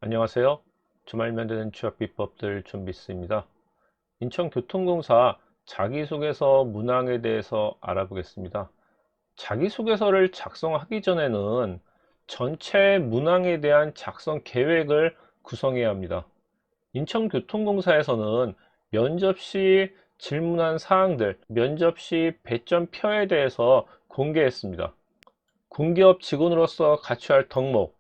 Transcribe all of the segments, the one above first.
안녕하세요. 주말 만드는 취업 비법들 준비스입니다. 인천교통공사 자기소개서 문항에 대해서 알아보겠습니다. 자기소개서를 작성하기 전에는 전체 문항에 대한 작성 계획을 구성해야 합니다. 인천교통공사에서는 면접 시 질문한 사항들, 면접 시 배점표에 대해서 공개했습니다. 공기업 직원으로서 갖춰야 할 덕목,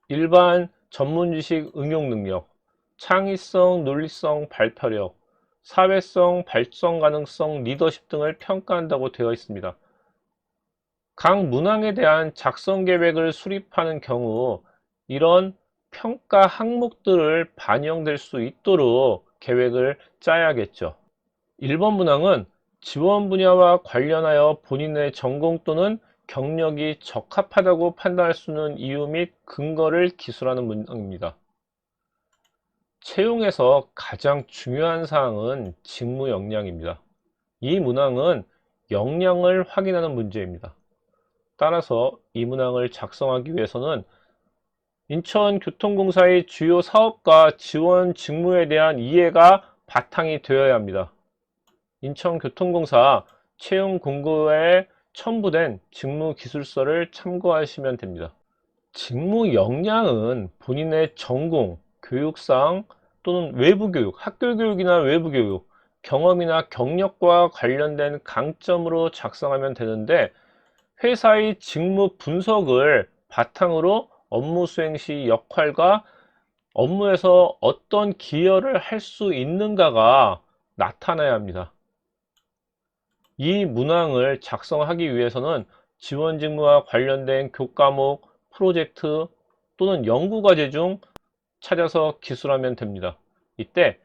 일반 전문지식 응용 능력, 창의성, 논리성, 발표력, 사회성, 발전 가능성, 리더십 등을 평가한다고 되어 있습니다. 각 문항에 대한 작성 계획을 수립하는 경우 이런 평가 항목들을 반영될 수 있도록 계획을 짜야겠죠. 1번 문항은 지원 분야와 관련하여 본인의 전공 또는 경력이 적합하다고 판단할 수 있는 이유 및 근거를 기술하는 문항입니다. 채용에서 가장 중요한 사항은 직무 역량입니다. 이 문항은 역량을 확인하는 문제입니다. 따라서 이 문항을 작성하기 위해서는 인천교통공사의 주요 사업과 지원 직무에 대한 이해가 바탕이 되어야 합니다. 인천교통공사 채용 공고에 첨부된 직무기술서를 참고하시면 됩니다. 직무 역량은 본인의 전공, 교육상 또는 외부교육, 학교교육이나 외부교육, 경험이나 경력과 관련된 강점으로 작성하면 되는데 회사의 직무 분석을 바탕으로 업무 수행 시 역할과 업무에서 어떤 기여를 할 수 있는가가 나타나야 합니다. 이 문항을 작성하기 위해서는 지원 직무와 관련된 교과목, 프로젝트 또는 연구과제 중 찾아서 기술하면 됩니다. 이때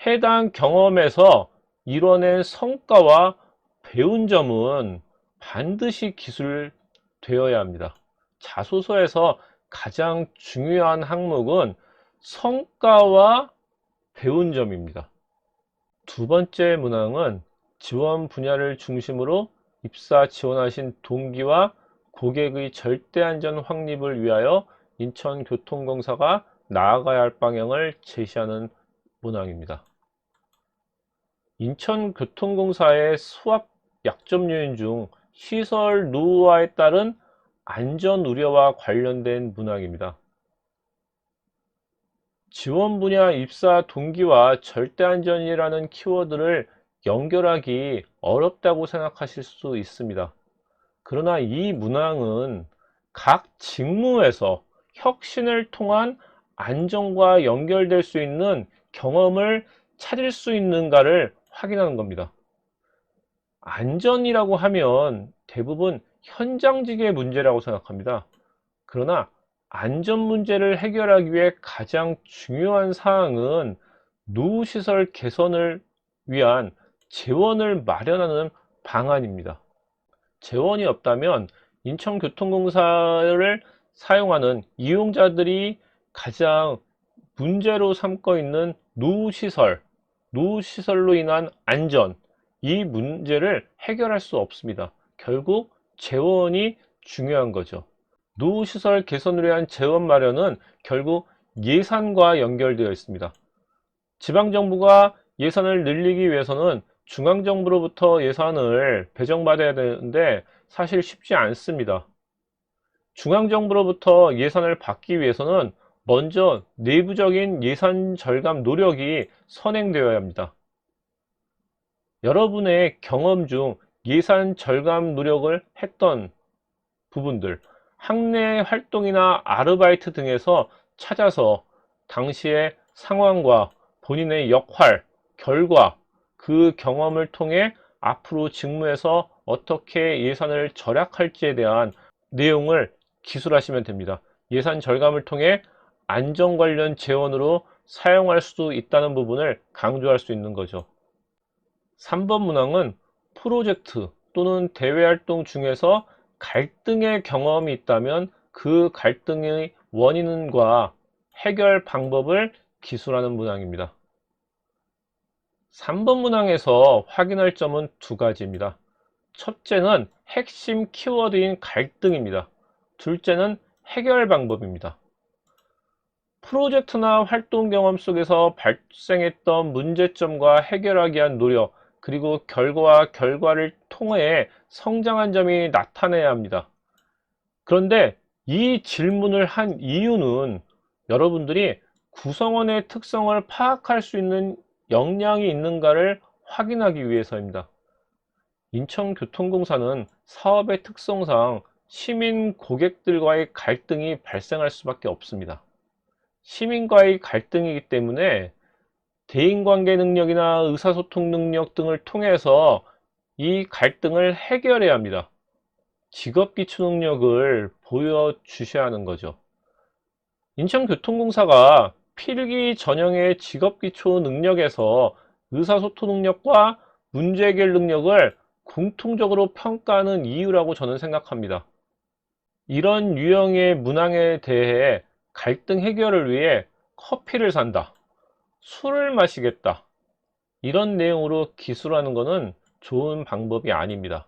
해당 경험에서 이뤄낸 성과와 배운 점은 반드시 기술되어야 합니다. 자소서에서 가장 중요한 항목은 성과와 배운 점입니다. 두 번째 문항은 지원 분야를 중심으로 입사 지원하신 동기와 고객의 절대안전 확립을 위하여 인천교통공사가 나아가야 할 방향을 제시하는 문항입니다. 인천교통공사의 수압 약점 요인 중 시설 노후화에 따른 안전 우려와 관련된 문항입니다. 지원 분야 입사 동기와 절대안전이라는 키워드를 연결하기 어렵다고 생각하실 수 있습니다. 그러나 이 문항은 각 직무에서 혁신을 통한 안전과 연결될 수 있는 경험을 찾을 수 있는가를 확인하는 겁니다. 안전이라고 하면 대부분 현장직의 문제라고 생각합니다. 그러나 안전 문제를 해결하기 위해 가장 중요한 사항은 노후시설 개선을 위한 재원을 마련하는 방안입니다. 재원이 없다면 인천교통공사를 사용하는 이용자들이 가장 문제로 삼고 있는 노후시설로 인한 안전, 이 문제를 해결할 수 없습니다. 결국 재원이 중요한 거죠. 노후시설 개선을 위한 재원 마련은 결국 예산과 연결되어 있습니다. 지방정부가 예산을 늘리기 위해서는 중앙정부로부터 예산을 배정받아야 되는데 사실 쉽지 않습니다. 중앙정부로부터 예산을 받기 위해서는 먼저 내부적인 예산 절감 노력이 선행되어야 합니다. 여러분의 경험 중 예산 절감 노력을 했던 부분들, 학내 활동이나 아르바이트 등에서 찾아서 당시의 상황과 본인의 역할, 결과, 그 경험을 통해 앞으로 직무에서 어떻게 예산을 절약할지에 대한 내용을 기술하시면 됩니다. 예산 절감을 통해 안전 관련 재원으로 사용할 수 있다는 부분을 강조할 수 있는 거죠. 3번 문항은 프로젝트 또는 대외 활동 중에서 갈등의 경험이 있다면 그 갈등의 원인과 해결 방법을 기술하는 문항입니다. 3번 문항에서 확인할 점은 두 가지입니다. 첫째는 핵심 키워드인 갈등입니다. 둘째는 해결 방법입니다. 프로젝트나 활동 경험 속에서 발생했던 문제점과 해결하기 위한 노력, 그리고 결과와 결과를 통해 성장한 점이 나타나야 합니다. 그런데 이 질문을 한 이유는 여러분들이 구성원의 특성을 파악할 수 있는 역량이 있는가를 확인하기 위해서입니다. 인천교통공사는 사업의 특성상 시민 고객들과의 갈등이 발생할 수밖에 없습니다. 시민과의 갈등이기 때문에 대인관계 능력이나 의사소통 능력 등을 통해서 이 갈등을 해결해야 합니다. 직업기초 능력을 보여주셔야 하는 거죠. 인천교통공사가 필기 전형의 직업기초 능력에서 의사소통 능력과 문제해결 능력을 공통적으로 평가하는 이유라고 저는 생각합니다. 이런 유형의 문항에 대해 갈등 해결을 위해 커피를 산다, 술을 마시겠다, 이런 내용으로 기술하는 것은 좋은 방법이 아닙니다.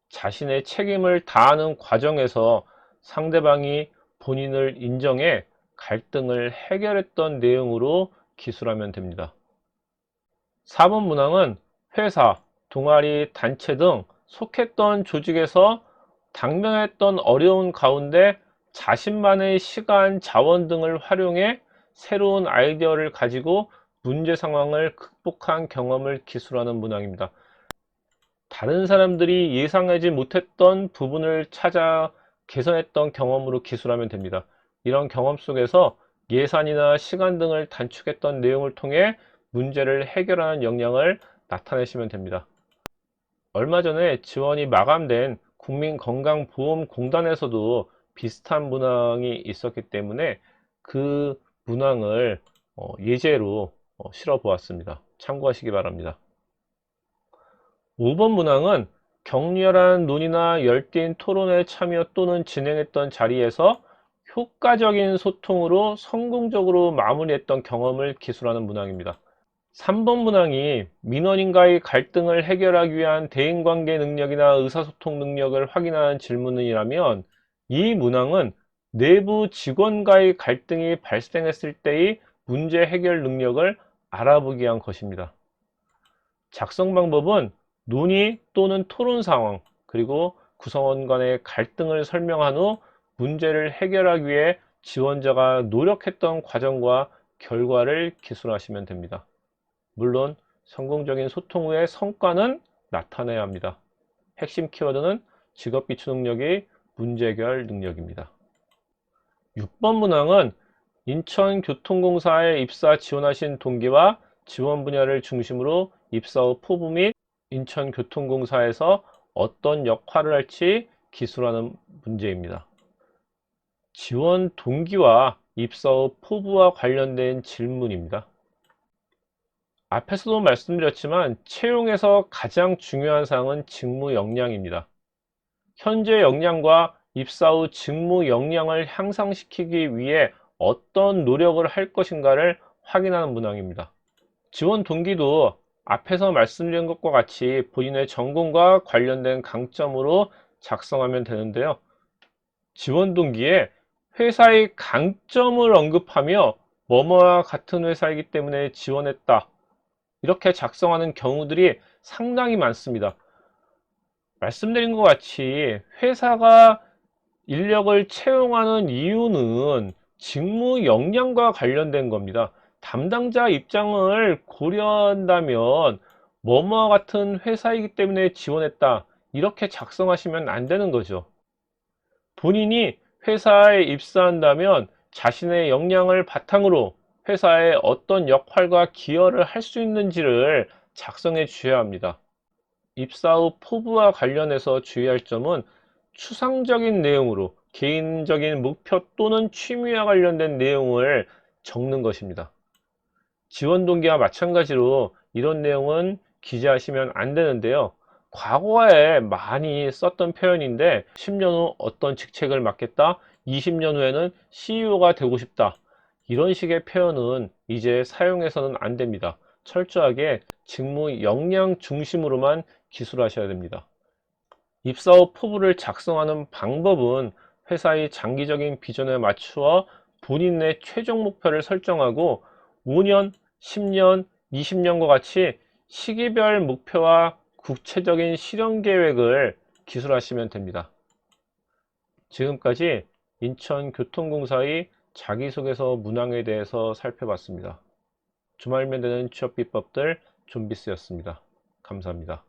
자신의 책임을 다하는 과정에서 상대방이 본인을 인정해 갈등을 해결했던 내용으로 기술하면 됩니다. 4번 문항은 회사, 동아리, 단체 등 속했던 조직에서 당면했던 어려운 가운데 자신만의 시간, 자원 등을 활용해 새로운 아이디어를 가지고 문제 상황을 극복한 경험을 기술하는 문항입니다. 다른 사람들이 예상하지 못했던 부분을 찾아 개선했던 경험으로 기술하면 됩니다. 이런 경험 속에서 예산이나 시간 등을 단축했던 내용을 통해 문제를 해결하는 역량을 나타내시면 됩니다. 얼마 전에 지원이 마감된 국민건강보험공단에서도 비슷한 문항이 있었기 때문에 그 문항을 예제로 실어 보았습니다. 참고하시기 바랍니다. 5번 문항은 격렬한 논의나 열띤 토론에 참여 또는 진행했던 자리에서 효과적인 소통으로 성공적으로 마무리했던 경험을 기술하는 문항입니다. 3번 문항이 민원인과의 갈등을 해결하기 위한 대인관계 능력이나 의사소통 능력을 확인하는 질문이라면 이 문항은 내부 직원과의 갈등이 발생했을 때의 문제 해결 능력을 알아보기 위한 것입니다. 작성 방법은 논의 또는 토론 상황, 그리고 구성원 간의 갈등을 설명한 후 문제를 해결하기 위해 지원자가 노력했던 과정과 결과를 기술하시면 됩니다. 물론 성공적인 소통 후의 성과는 나타내야 합니다. 핵심 키워드는 직업기초 능력의 문제 해결 능력입니다. 6번 문항은 인천교통공사에 입사 지원하신 동기와 지원 분야를 중심으로 입사 후 포부 및 인천교통공사에서 어떤 역할을 할지 기술하는 문제입니다. 지원 동기와 입사 후 포부와 관련된 질문입니다. 앞에서도 말씀드렸지만 채용에서 가장 중요한 사항은 직무 역량입니다. 현재 역량과 입사 후 직무 역량을 향상시키기 위해 어떤 노력을 할 것인가를 확인하는 문항입니다. 지원 동기도 앞에서 말씀드린 것과 같이 본인의 전공과 관련된 강점으로 작성하면 되는데요. 지원 동기에 회사의 강점을 언급하며 뭐뭐와 같은 회사이기 때문에 지원했다, 이렇게 작성하는 경우들이 상당히 많습니다. 말씀드린 것 같이 회사가 인력을 채용하는 이유는 직무 역량과 관련된 겁니다. 담당자 입장을 고려한다면 뭐뭐와 같은 회사이기 때문에 지원했다, 이렇게 작성하시면 안 되는 거죠. 본인이 회사에 입사한다면 자신의 역량을 바탕으로 회사에 어떤 역할과 기여를 할 수 있는지를 작성해 주셔야 합니다. 입사 후 포부와 관련해서 주의할 점은 추상적인 내용으로 개인적인 목표 또는 취미와 관련된 내용을 적는 것입니다. 지원 동기와 마찬가지로 이런 내용은 기재하시면 안 되는데요. 과거에 많이 썼던 표현인데 10년 후 어떤 직책을 맡겠다, 20년 후에는 CEO가 되고 싶다, 이런 식의 표현은 이제 사용해서는 안 됩니다. 철저하게 직무 역량 중심으로만 기술하셔야 됩니다. 입사 후 포부를 작성하는 방법은 회사의 장기적인 비전에 맞추어 본인의 최종 목표를 설정하고 5년, 10년, 20년과 같이 시기별 목표와 구체적인 실현 계획을 기술하시면 됩니다. 지금까지 인천교통공사의 자기소개서 문항에 대해서 살펴봤습니다. 주말면 되는 취업 비법들 존비스였습니다. 감사합니다.